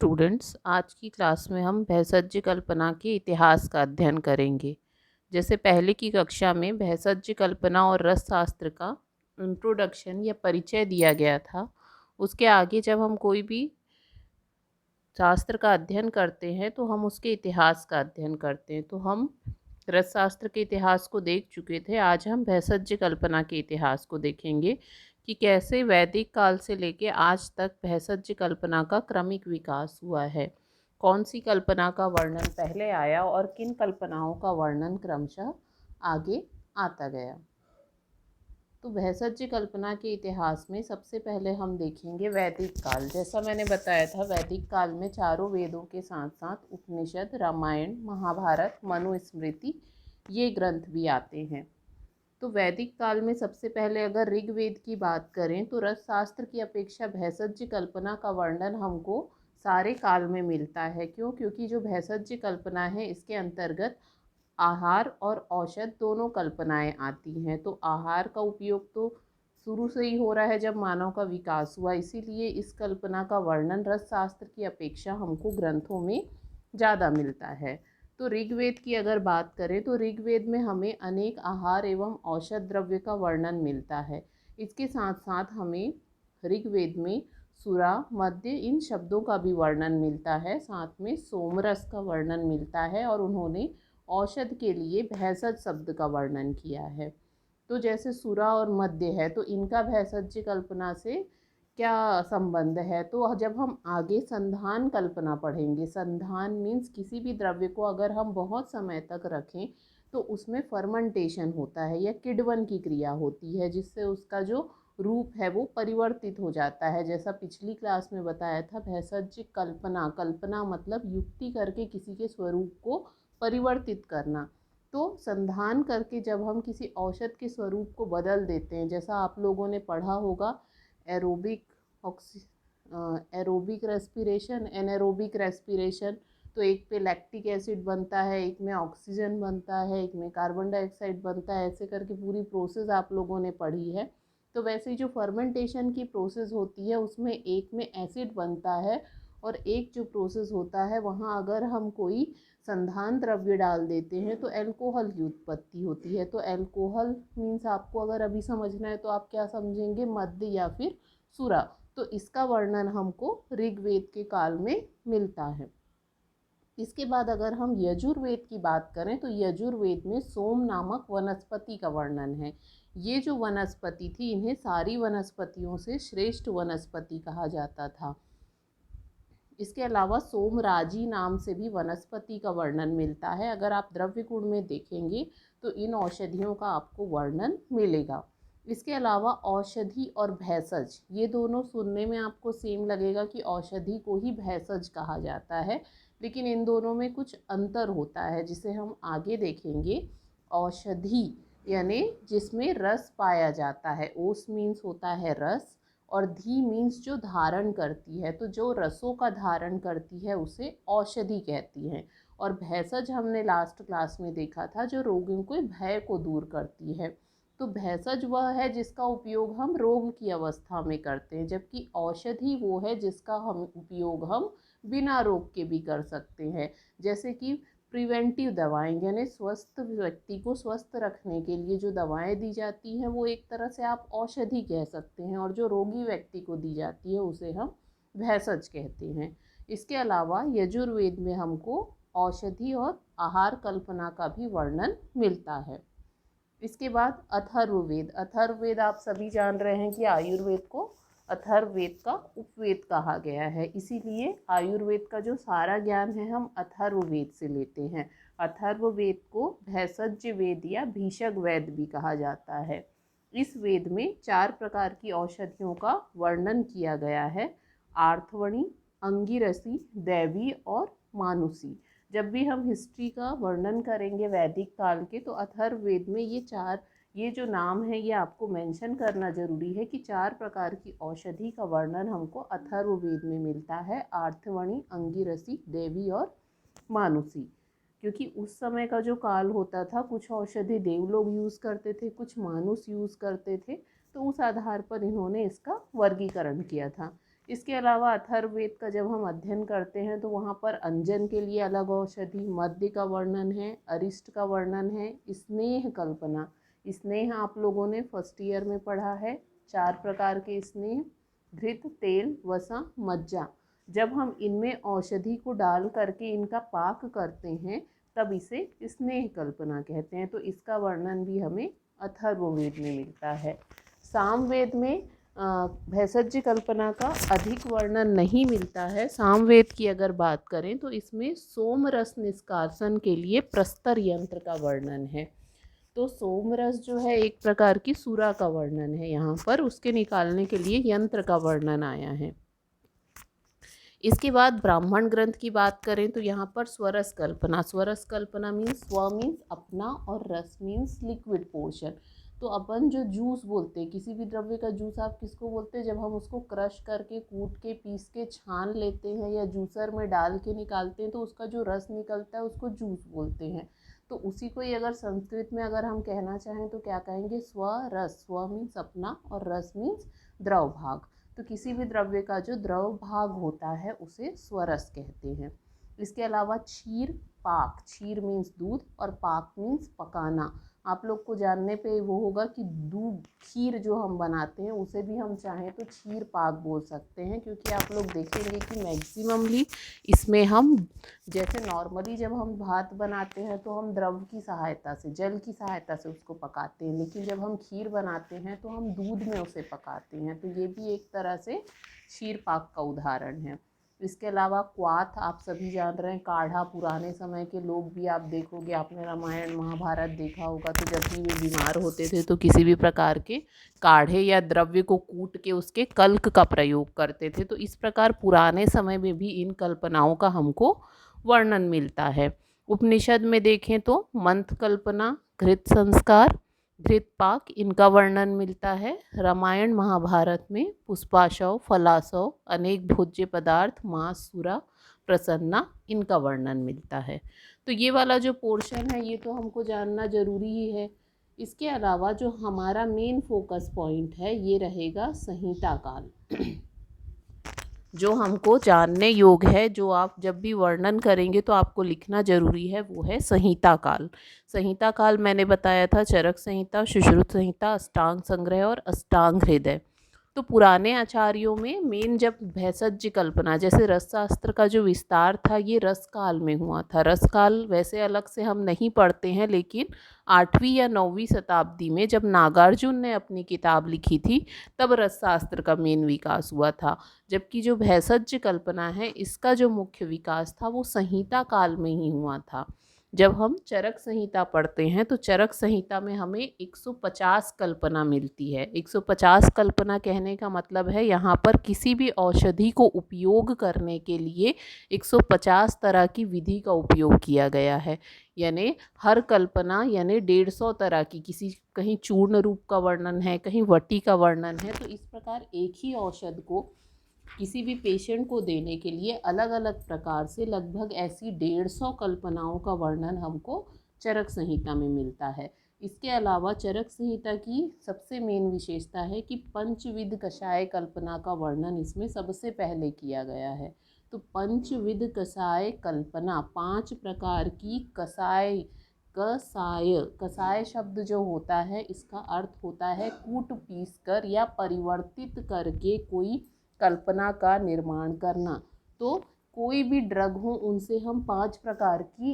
Students, आज की class में हम भैषज्य कल्पना के इतिहास का अध्ययन करेंगे। जैसे पहले की कक्षा में भैषज्य कल्पना और रसशास्त्र का इंट्रोडक्शन या परिचय दिया गया था। उसके आगे जब हम कोई भी शास्त्र का अध्ययन करते हैं तो हम उसके इतिहास का अध्ययन करते हैं। तो हम रसशास्त्र के इतिहास को देख चुके थे। आज हम भैषज्य कल्पना के इतिहास को देखेंगे कि कैसे वैदिक काल से लेके आज तक भैषज्य कल्पना का क्रमिक विकास हुआ है। कौन सी कल्पना का वर्णन पहले आया और किन कल्पनाओं का वर्णन क्रमशः आगे आता गया। तो भैषज्य कल्पना के इतिहास में सबसे पहले हम देखेंगे वैदिक काल। जैसा मैंने बताया था, वैदिक काल में चारों वेदों के साथ साथ उपनिषद, रामायण, महाभारत, मनुस्मृति ये ग्रंथ भी आते हैं। तो वैदिक काल में सबसे पहले अगर ऋग्वेद की बात करें तो रसशास्त्र की अपेक्षा भैषज्य कल्पना का वर्णन हमको सारे काल में मिलता है। क्यों? क्योंकि जो भैषज्य कल्पना है इसके अंतर्गत आहार और औषध दोनों कल्पनाएं आती हैं। तो आहार का उपयोग तो शुरू से ही हो रहा है जब मानव का विकास हुआ, इसीलिए इस कल्पना का वर्णन रसशास्त्र की अपेक्षा हमको ग्रंथों में ज़्यादा मिलता है। तो ऋग्वेद की अगर बात करें तो ऋग्वेद में हमें अनेक आहार एवं औषध द्रव्य का वर्णन मिलता है। इसके साथ साथ हमें ऋग्वेद में सुरा, मद्य इन शब्दों का भी वर्णन मिलता है। साथ में सोमरस का वर्णन मिलता है और उन्होंने औषध के लिए भैषज शब्द का वर्णन किया है। तो जैसे सुरा और मद्य है तो इनका भैषज्य कल्पना से क्या संबंध है? तो जब हम आगे संधान कल्पना पढ़ेंगे, संधान मीन्स किसी भी द्रव्य को अगर हम बहुत समय तक रखें तो उसमें फर्मेंटेशन होता है या किण्वन की क्रिया होती है, जिससे उसका जो रूप है वो परिवर्तित हो जाता है। जैसा पिछली क्लास में बताया था, भैषज्य कल्पना, कल्पना मतलब युक्ति करके किसी के स्वरूप को परिवर्तित करना। तो संधान करके जब हम किसी औषध के स्वरूप को बदल देते हैं, जैसा आप लोगों ने पढ़ा होगा aerobic aerobic respiration, anaerobic respiration. तो एक पे लैक्टिक एसिड बनता है, एक में ऑक्सीजन बनता है, एक में कार्बन डाइऑक्साइड बनता है, ऐसे करके पूरी प्रोसेस आप लोगों ने पढ़ी है। तो वैसे ही जो फर्मेंटेशन की प्रोसेस होती है उसमें एक में एसिड बनता है और एक जो प्रोसेस होता है वहाँ अगर हम कोई संधान द्रव्य डाल देते हैं तो अल्कोहल की उत्पत्ति होती है। तो अल्कोहल मीन्स आपको अगर अभी समझना है तो आप क्या समझेंगे? मद्य या फिर सुरा। तो इसका वर्णन हमको ऋग्वेद के काल में मिलता है। इसके बाद अगर हम यजुर्वेद की बात करें तो यजुर्वेद में सोम नामक वनस्पति का वर्णन है। ये जो वनस्पति थी, इन्हें सारी वनस्पतियों से श्रेष्ठ वनस्पति कहा जाता था। इसके अलावा सोमराजी नाम से भी वनस्पति का वर्णन मिलता है। अगर आप द्रव्य गुण में देखेंगे तो इन औषधियों का आपको वर्णन मिलेगा। इसके अलावा औषधि और भैषज, ये दोनों सुनने में आपको सेम लगेगा कि औषधि को ही भैषज कहा जाता है, लेकिन इन दोनों में कुछ अंतर होता है जिसे हम आगे देखेंगे। औषधि यानी जिसमें रस पाया जाता है, ओस मीन्स होता है रस, और धी मीन्स जो धारण करती है, तो जो रसों का धारण करती है उसे औषधि कहती हैं। और भैषज हमने लास्ट क्लास में देखा था जो रोगों के भय को दूर करती है। तो भैषज वह है जिसका उपयोग हम रोग की अवस्था में करते हैं, जबकि औषधि वो है जिसका हम उपयोग हम बिना रोग के भी कर सकते हैं। जैसे कि प्रिवेंटिव दवाएं, यानी स्वस्थ व्यक्ति को स्वस्थ रखने के लिए जो दवाएं दी जाती हैं वो एक तरह से आप औषधि कह सकते हैं, और जो रोगी व्यक्ति को दी जाती है उसे हम भैषज कहते हैं। इसके अलावा यजुर्वेद में हमको औषधि और आहार कल्पना का भी वर्णन मिलता है। इसके बाद अथर्ववेद। अथर्ववेद आप सभी जान रहे हैं कि आयुर्वेद को अथर्ववेद का उपवेद कहा गया है, इसीलिए आयुर्वेद का जो सारा ज्ञान है हम अथर्ववेद से लेते हैं। अथर्ववेद को भैषज्य वेद या भीषग वेद भी कहा जाता है। इस वेद में 4 प्रकार की औषधियों का वर्णन किया गया है: आर्थवणी, अंगिरसी, दैवी और मानुसी। जब भी हम हिस्ट्री का वर्णन करेंगे वैदिक काल के, तो अथर्ववेद में ये जो नाम है ये आपको मेंशन करना जरूरी है कि 4 प्रकार की औषधि का वर्णन हमको अथर्ववेद में मिलता है: आर्थवणी, अंगिरसी, देवी और मानुसी। क्योंकि उस समय का जो काल होता था, कुछ औषधि देव लोग यूज़ करते थे, कुछ मानुस यूज़ करते थे, तो उस आधार पर इन्होंने इसका वर्गीकरण किया था। इसके अलावा अथर्ववेद का जब हम अध्ययन करते हैं तो वहाँ पर अंजन के लिए अलग औषधि, मध्य का वर्णन है, अरिष्ट का वर्णन है, स्नेह कल्पना। स्नेह आप लोगों ने फर्स्ट ईयर में पढ़ा है, 4 प्रकार के स्नेह, घृत, तेल, वसा, मज्जा। जब हम इनमें औषधि को डाल करके इनका पाक करते हैं तब इसे स्नेह कल्पना कहते हैं। तो इसका वर्णन भी हमें अथर्ववेद में मिलता है। सामवेद में भेषज कल्पना का अधिक वर्णन नहीं मिलता है। सामवेद की अगर बात करें तो इसमें सोम रस निष्कासन के लिए प्रस्तर यंत्र का वर्णन है। तो सोम रस जो है एक प्रकार की सुरा का वर्णन है, यहाँ पर उसके निकालने के लिए यंत्र का वर्णन आया है। इसके बाद ब्राह्मण ग्रंथ की बात करें तो यहाँ पर स्वरस कल्पना, स्वरस कल्पना मीन्स स्व मीन्स अपना और रस मीन्स लिक्विड पोर्शन। तो अपन जो जूस बोलते हैं, किसी भी द्रव्य का जूस आप किसको बोलते हैं, जब हम उसको क्रश करके कूट के पीस के छान लेते हैं या जूसर में डाल के निकालते हैं तो उसका जो रस निकलता है उसको जूस बोलते हैं। तो उसी को ही अगर संस्कृत में अगर हम कहना चाहें तो क्या कहेंगे, स्वरस। स्व मीन्स अपना और रस मीन्स द्रव भाग। तो किसी भी द्रव्य का जो द्रव भाग होता है उसे स्वरस कहते हैं। इसके अलावा क्षीर, पाक, क्षीर मीन्स दूध और पाक मीन्स पकाना। आप लोग को जानने पे वो होगा कि दूध खीर जो हम बनाते हैं उसे भी हम चाहें तो क्षीर पाक बोल सकते हैं, क्योंकि आप लोग देखेंगे कि मैक्सिममली इसमें हम जैसे नॉर्मली जब हम भात बनाते हैं तो हम द्रव की सहायता से, जल की सहायता से उसको पकाते हैं, लेकिन जब हम खीर बनाते हैं तो हम दूध में उसे पकाते हैं। तो ये भी एक तरह से क्षीर पाक का उदाहरण है। इसके अलावा क्वाथ, आप सभी जान रहे हैं, काढ़ा। पुराने समय के लोग भी आप देखोगे, आपने रामायण महाभारत देखा होगा, तो जब भी वे बीमार होते थे तो किसी भी प्रकार के काढ़े या द्रव्य को कूट के उसके कल्क का प्रयोग करते थे। तो इस प्रकार पुराने समय में भी इन कल्पनाओं का हमको वर्णन मिलता है। उपनिषद में देखें तो मंत्र कल्पना, घृत संस्कार, घृत पाक, इनका वर्णन मिलता है। रामायण महाभारत में पुष्पाशव, फलाशव, अनेक भोज्य पदार्थ, मांस, सुरा, प्रसन्ना, इनका वर्णन मिलता है। तो ये वाला जो पोर्शन है ये तो हमको जानना जरूरी ही है। इसके अलावा जो हमारा मेन फोकस पॉइंट है ये रहेगा संहिता काल। जो हमको जानने योग्य है, जो आप जब भी वर्णन करेंगे तो आपको लिखना जरूरी है, वो है संहिता काल। संहिता काल मैंने बताया था चरक संहिता, सुश्रुत संहिता, अष्टांग संग्रह और अष्टांग हृदय। तो पुराने आचार्यों में मेन जब भेषज कल्पना, जैसे रस शास्त्र का जो विस्तार था ये रस काल में हुआ था। रस काल वैसे अलग से हम नहीं पढ़ते हैं, लेकिन 8वीं या 9वीं शताब्दी में जब नागार्जुन ने अपनी किताब लिखी थी तब रस शास्त्र का मेन विकास हुआ था। जबकि जो भेषज कल्पना है इसका जो मुख्य विकास था वो संहिता काल में ही हुआ था। जब हम चरक संहिता पढ़ते हैं तो चरक संहिता में हमें 150 कल्पना मिलती है। 150 कल्पना कहने का मतलब है यहाँ पर किसी भी औषधि को उपयोग करने के लिए 150 तरह की विधि का उपयोग किया गया है। यानी हर कल्पना यानी 150 तरह की, किसी कहीं चूर्ण रूप का वर्णन है, कहीं वटी का वर्णन है। तो इस प्रकार एक ही औषध को किसी भी पेशेंट को देने के लिए अलग अलग प्रकार से लगभग ऐसी 150 कल्पनाओं का वर्णन हमको चरक संहिता में मिलता है। इसके अलावा चरक संहिता की सबसे मेन विशेषता है कि पंचविध कषाय कल्पना का वर्णन इसमें सबसे पहले किया गया है। तो पंचविध कषाय कल्पना, 5 प्रकार की कषाय, कसाय, कसाय शब्द जो होता है इसका अर्थ होता है कूट पीस कर या परिवर्तित करके कोई कल्पना का निर्माण करना। तो कोई भी ड्रग हो उनसे हम 5 प्रकार की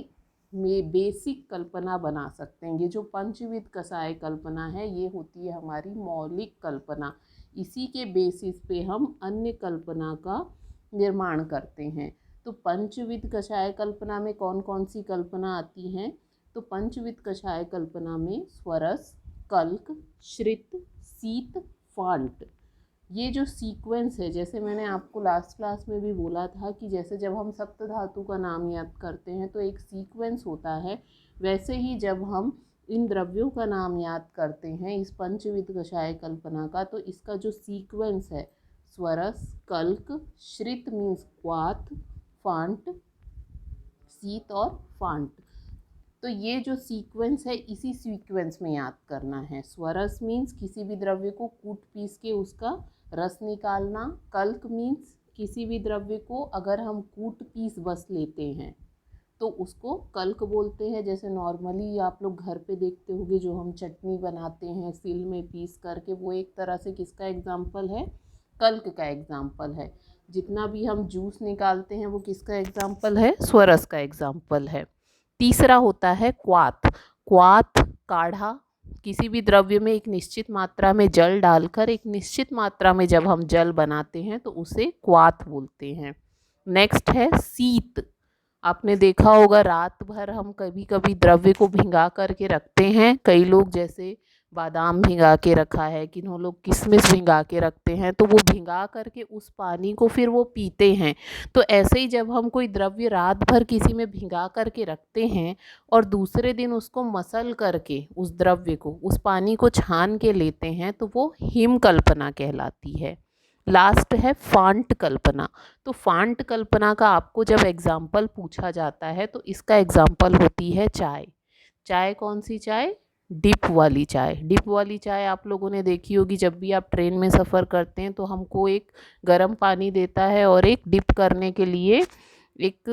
में बेसिक कल्पना बना सकते हैं। ये जो पंचविध कषाय कल्पना है ये होती है हमारी मौलिक कल्पना। इसी के बेसिस पे हम अन्य कल्पना का निर्माण करते हैं। तो पंचविध कषाय कल्पना में कौन कौन सी कल्पना आती हैं? तो पंचविध कषाय कल्पना में स्वरस, कल्क, श्रित, शीत, फांट, ये जो सीक्वेंस है, जैसे मैंने आपको लास्ट क्लास में भी बोला था कि जैसे जब हम सप्त धातु का नाम याद करते हैं तो एक सीक्वेंस होता है, वैसे ही जब हम इन द्रव्यों का नाम याद करते हैं इस पंचविध कषाय कल्पना का, तो इसका जो सीक्वेंस है स्वरस, कल्क, श्रित मीन्स क्वाथ, फांट, शीत और फांट। तो ये जो सीक्वेंस है इसी सीक्वेंस में याद करना है। स्वरस मीन्स किसी भी द्रव्य को कूट पीस के उसका रस निकालना। कल्क मीन्स किसी भी द्रव्य को अगर हम कूट पीस बस लेते हैं तो उसको कल्क बोलते हैं। जैसे नॉर्मली आप लोग घर पे देखते होंगे जो हम चटनी बनाते हैं सिल में पीस करके, वो एक तरह से किसका एग्जाम्पल है, कल्क का एग्जाम्पल है। जितना भी हम जूस निकालते हैं वो किसका एग्जाम्पल है, स्वरस का एग्जाम्पल है। तीसरा होता है क्वाथ। क्वाथ काढ़ा, किसी भी द्रव्य में एक निश्चित मात्रा में जल डालकर एक निश्चित मात्रा में जब हम जल बनाते हैं तो उसे क्वाथ बोलते हैं। नेक्स्ट है शीत। आपने देखा होगा रात भर हम कभी कभी द्रव्य को भिंगा करके रखते हैं। कई लोग जैसे बादाम भिंगा के रखा है, किन्हों लोग किशमिश भिंगा के रखते हैं, तो वो भिंगा करके उस पानी को फिर वो पीते हैं। तो ऐसे ही जब हम कोई द्रव्य रात भर किसी में भिंगा करके रखते हैं और दूसरे दिन उसको मसल करके उस द्रव्य को, उस पानी को छान के लेते हैं तो वो हिम कल्पना कहलाती है। लास्ट है फांट कल्पना। तो फांट कल्पना का आपको जब एग्जाम्पल पूछा जाता है तो इसका एग्जाम्पल होती है चाय। चाय कौन सी चाय, डिप वाली चाय। डिप वाली चाय आप लोगों ने देखी होगी, जब भी आप ट्रेन में सफ़र करते हैं तो हमको एक गर्म पानी देता है और एक डिप करने के लिए एक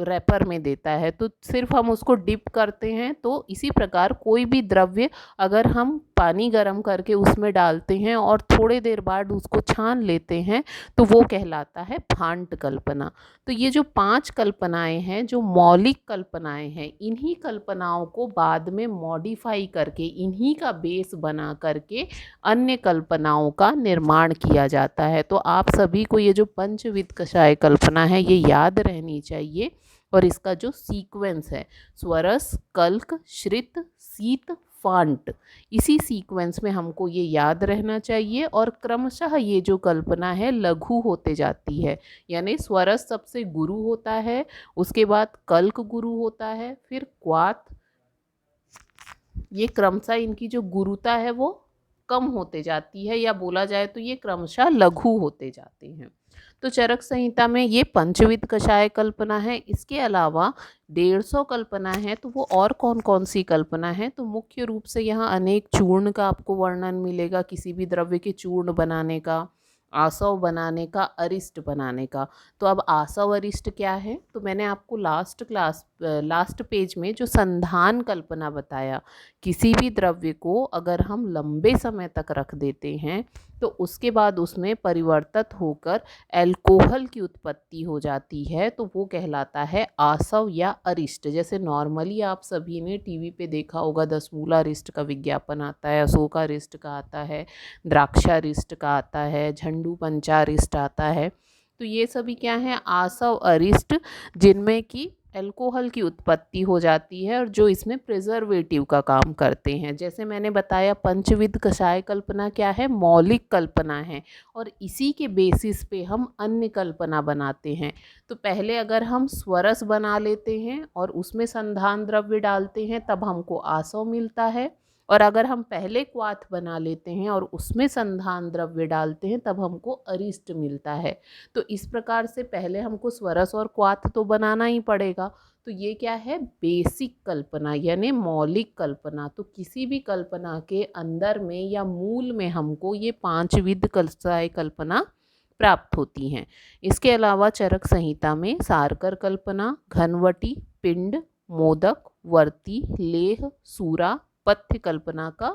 रैपर में देता है, तो सिर्फ हम उसको डिप करते हैं। तो इसी प्रकार कोई भी द्रव्य अगर हम पानी गर्म करके उसमें डालते हैं और थोड़े देर बाद उसको छान लेते हैं तो वो कहलाता है फांट कल्पना। तो ये जो 5 कल्पनाएं हैं, जो मौलिक कल्पनाएं हैं, इन्हीं कल्पनाओं को बाद में मॉडिफाई करके, इन्हीं का बेस बना करके अन्य कल्पनाओं का निर्माण किया जाता है। तो आप सभी को ये जो पंचविध कषाय कल्पना है ये याद रहनी चाहिए। और इसका जो सीक्वेंस है, स्वरस, कल्क, श्रित, शीत, फांट, इसी सीक्वेंस में हमको ये याद रहना चाहिए। और क्रमशः ये जो कल्पना है लघु होते जाती है, यानी स्वरस सबसे गुरु होता है, उसके बाद कल्क गुरु होता है, फिर क्वाथ, ये क्रमशः इनकी जो गुरुता है वो कम होते जाती है, या बोला जाए तो ये क्रमशः लघु होते जाते हैं। तो चरक संहिता में ये पंचविध कषाय कल्पना है। इसके अलावा 150 कल्पना है। तो वो और कौन कौन सी कल्पना है, तो मुख्य रूप से यहाँ अनेक चूर्ण का आपको वर्णन मिलेगा, किसी भी द्रव्य के चूर्ण बनाने का, आसव बनाने का, अरिष्ट बनाने का। तो अब आसव अरिष्ट क्या है, तो मैंने आपको लास्ट पेज में जो संधान कल्पना बताया, किसी भी द्रव्य को अगर हम लंबे समय तक रख देते हैं तो उसके बाद उसमें परिवर्तित होकर अल्कोहल की उत्पत्ति हो जाती है, तो वो कहलाता है आसव या अरिष्ट। जैसे नॉर्मली आप सभी ने टीवी पे देखा होगा 10 मूला अरिष्ट का विज्ञापन आता है, अशोका अरिष्ट का आता है, द्राक्षा अरिष्ट का आता है, झंडू पंचा अरिष्ट आता है। तो ये सभी क्या है, आसव अरिष्ट, जिनमें की अल्कोहल की उत्पत्ति हो जाती है और जो इसमें प्रिजर्वेटिव का काम करते हैं। जैसे मैंने बताया पंचविध कषाय कल्पना क्या है, मौलिक कल्पना है, और इसी के बेसिस पे हम अन्य कल्पना बनाते हैं। तो पहले अगर हम स्वरस बना लेते हैं और उसमें संधान द्रव्य डालते हैं तब हमको आसव मिलता है, और अगर हम पहले क्वाथ बना लेते हैं और उसमें संधान द्रव्य डालते हैं तब हमको अरिष्ट मिलता है। तो इस प्रकार से पहले हमको स्वरस और क्वाथ तो बनाना ही पड़ेगा। तो ये क्या है, बेसिक कल्पना यानी मौलिक कल्पना। तो किसी भी कल्पना के अंदर में या मूल में हमको ये 5 विध कषाय कल्पना प्राप्त होती हैं। इसके अलावा चरक संहिता में सारकर कल्पना, घनवटी, पिंड, मोदक, वर्ती, लेह, सूरा, पथ्य कल्पना का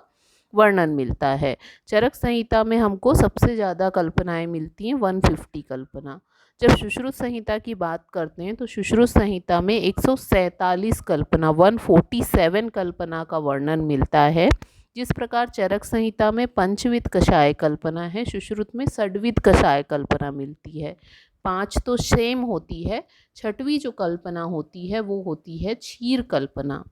वर्णन मिलता है। चरक संहिता में हमको सबसे ज़्यादा कल्पनाएं मिलती हैं, 150 कल्पना। जब सुश्रुत संहिता की बात करते हैं तो सुश्रुत संहिता में 147 कल्पना, 147 कल्पना का वर्णन मिलता है। जिस प्रकार चरक संहिता में पंचविध कषाय कल्पना है, सुश्रुत में षड्विध कषाय कल्पना मिलती है। 5 तो सेम होती है, 6वीं जो कल्पना होती है वो होती है क्षीर कल्पना।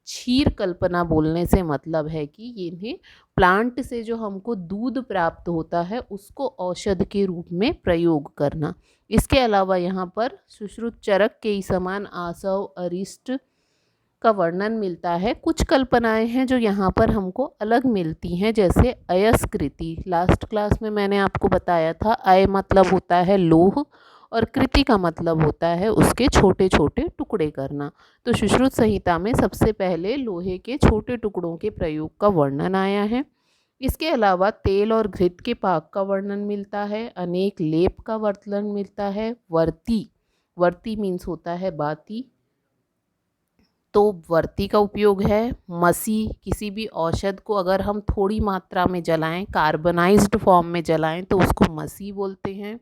क्षीर कल्पना बोलने से मतलब है कि इन्हें प्लांट से जो हमको दूध प्राप्त होता है उसको औषध के रूप में प्रयोग करना। इसके अलावा यहाँ पर सुश्रुत चरक के ही समान आसव अरिष्ट का वर्णन मिलता है। कुछ कल्पनाएं हैं जो यहाँ पर हमको अलग मिलती हैं, जैसे अयस्कृति। लास्ट क्लास में मैंने आपको बताया था, अय मतलब होता है लोह और कृति का मतलब होता है उसके छोटे छोटे टुकड़े करना। तो सुश्रुत संहिता में सबसे पहले लोहे के छोटे टुकड़ों के प्रयोग का वर्णन आया है। इसके अलावा तेल और घृत के पाक का वर्णन मिलता है, अनेक लेप का वर्णन मिलता है, वर्ती, वर्ती मीन्स होता है बाती, तो वर्ती का उपयोग है। मसी, किसी भी औषध को अगर हम थोड़ी मात्रा में जलाएं, कार्बनाइज्ड फॉर्म में जलाएं तो उसको मसी बोलते हैं।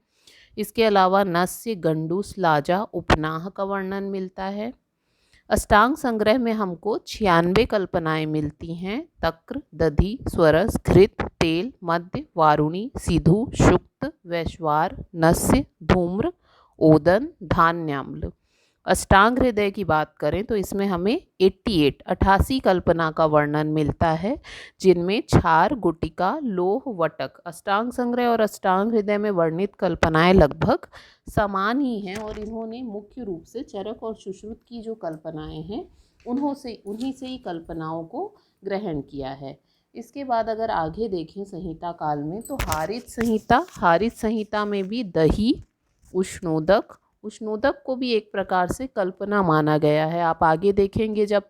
इसके अलावा नस्य, गंडूस, लाजा, उपनाह का वर्णन मिलता है। अष्टांग संग्रह में हमको 96 कल्पनाएं मिलती हैं। तक्र, दधि, स्वरस, घृत, तेल, मध्य, वारुणी, सिधु, शुक्त, वैश्वार, नस्य, धूम्र, ओदन, धान्याम्ल। अष्टांग हृदय की बात करें तो इसमें हमें 88 कल्पना का वर्णन मिलता है, जिनमें क्षार, गुटिका, लोह, वटक। अष्टांग संग्रह और अष्टांग हृदय में वर्णित कल्पनाएं लगभग समान ही हैं और इन्होंने मुख्य रूप से चरक और सुश्रुत की जो कल्पनाएं हैं उन्हीं से ही कल्पनाओं को ग्रहण किया है। इसके बाद अगर आगे देखें संहिता काल में तो हारित संहिता में भी दही, उष्णोदक, उष्णोदक को भी एक प्रकार से कल्पना माना गया है। आप आगे देखेंगे जब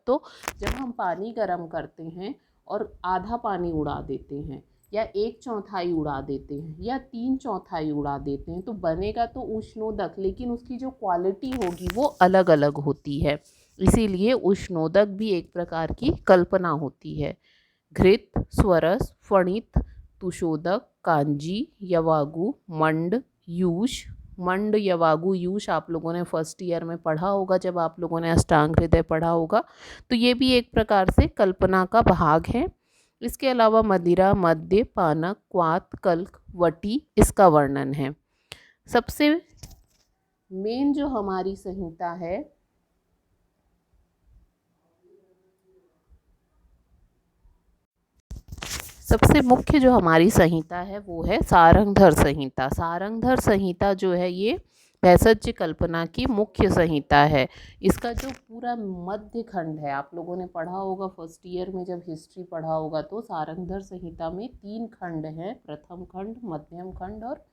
हम पानी गर्म करते हैं और आधा पानी उड़ा देते हैं या 1/4 उड़ा देते हैं या 3/4 उड़ा देते हैं तो बनेगा तो उष्णोदक, लेकिन उसकी जो क्वालिटी होगी वो अलग अलग होती है, इसीलिए उष्णोदक भी एक प्रकार की कल्पना होती है। घृत, स्वरस, फणित, तुषोदक, कांजी, यवागु, मंड, यूष। मंड, यवागु, यूष आप लोगों ने फर्स्ट ईयर में पढ़ा होगा जब आप लोगों ने अष्टांग हृदय पढ़ा होगा, तो ये भी एक प्रकार से कल्पना का भाग है। इसके अलावा मदिरा, मद्य, पानक, क्वात, कल्क, वटी इसका वर्णन है। सबसे मेन जो हमारी संहिता है सबसे मुख्य जो हमारी संहिता है वो है सारंगधर संहिता। सारंगधर संहिता जो है ये भैषज्य कल्पना की मुख्य संहिता है। इसका जो पूरा मध्य खंड है, आप लोगों ने पढ़ा होगा फर्स्ट ईयर में जब हिस्ट्री पढ़ा होगा, तो सारंगधर संहिता में 3 खंड हैं, प्रथम खंड, मध्यम खंड और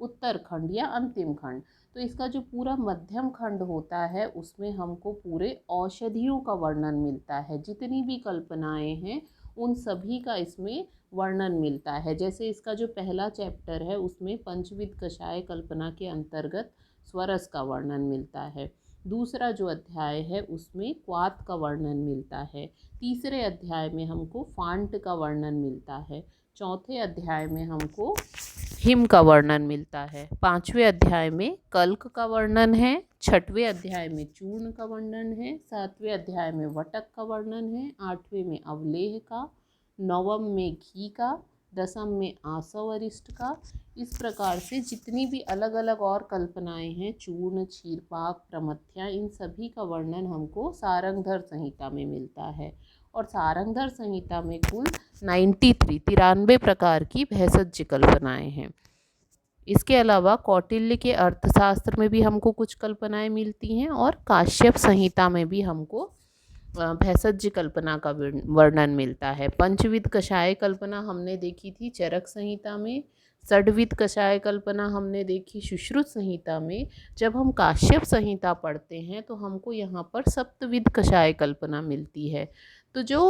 उत्तर खंड या अंतिम खंड। तो इसका जो पूरा मध्यम खंड होता है उसमें हमको पूरे औषधियों का वर्णन मिलता है। जितनी भी कल्पनाएं हैं उन सभी का इसमें वर्णन मिलता है। जैसे इसका जो पहला चैप्टर है उसमें पंचविध कषाय कल्पना के अंतर्गत स्वरस का वर्णन मिलता है। दूसरा जो अध्याय है उसमें क्वात का वर्णन मिलता है। तीसरे अध्याय में हमको फांट का वर्णन मिलता है। चौथे अध्याय में हमको हिम का वर्णन मिलता है। 5वें अध्याय में कल्क का वर्णन है। 6वें अध्याय में चूर्ण का वर्णन है। 7वें अध्याय में वटक का वर्णन है। 8वें में अवलेह का, 9वें में घी का, 10वें में आसवरिष्ठ का। इस प्रकार से जितनी भी अलग अलग और कल्पनाएं हैं, चूर्ण, क्षीरपाक, प्रमथ्या, इन सभी का वर्णन हमको सारंगधर संहिता में मिलता है। और सारंगधर संहिता में कुल 93 प्रकार की भैषज्य कल्पनाएं हैं। इसके अलावा कौटिल्य के अर्थशास्त्र में भी हमको कुछ कल्पनाएं मिलती हैं और काश्यप संहिता में भी हमको भैषज्य कल्पना का वर्णन मिलता है। पंचविध कषाय कल्पना हमने देखी थी चरक संहिता में। षड्विध कषाय कल्पना हमने देखी सुश्रुत संहिता में। जब हम काश्यप संहिता पढ़ते हैं तो हमको यहाँ पर सप्तविध कषाय कल्पना मिलती है। तो जो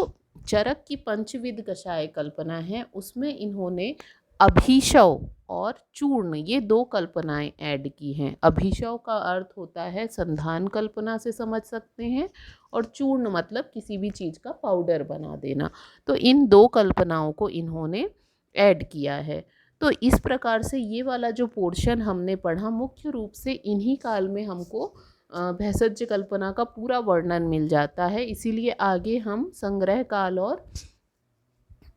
चरक की पंचविध कषाय कल्पना है उसमें इन्होंने अभिशव और चूर्ण ये 2 कल्पनाएं ऐड की हैं। अभिशव का अर्थ होता है संधान कल्पना से समझ सकते हैं, और चूर्ण मतलब किसी भी चीज़ का पाउडर बना देना। तो इन 2 कल्पनाओं को इन्होंने ऐड किया है। तो इस प्रकार से ये वाला जो पोर्शन हमने पढ़ा मुख्य रूप से इन्हीं काल में हमको भैषज्य कल्पना का पूरा वर्णन मिल जाता है। इसीलिए आगे हम संग्रह काल और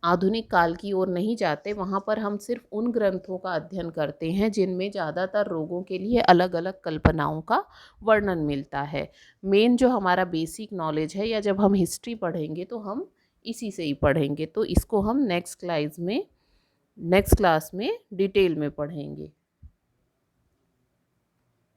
आधुनिक काल की ओर नहीं जाते, वहाँ पर हम सिर्फ उन ग्रंथों का अध्ययन करते हैं जिनमें ज़्यादातर रोगों के लिए अलग अलग कल्पनाओं का वर्णन मिलता है। मेन जो हमारा बेसिक नॉलेज है या जब हम हिस्ट्री पढ़ेंगे तो हम इसी से ही पढ़ेंगे। तो इसको हम नेक्स्ट क्लास में डिटेल में पढ़ेंगे।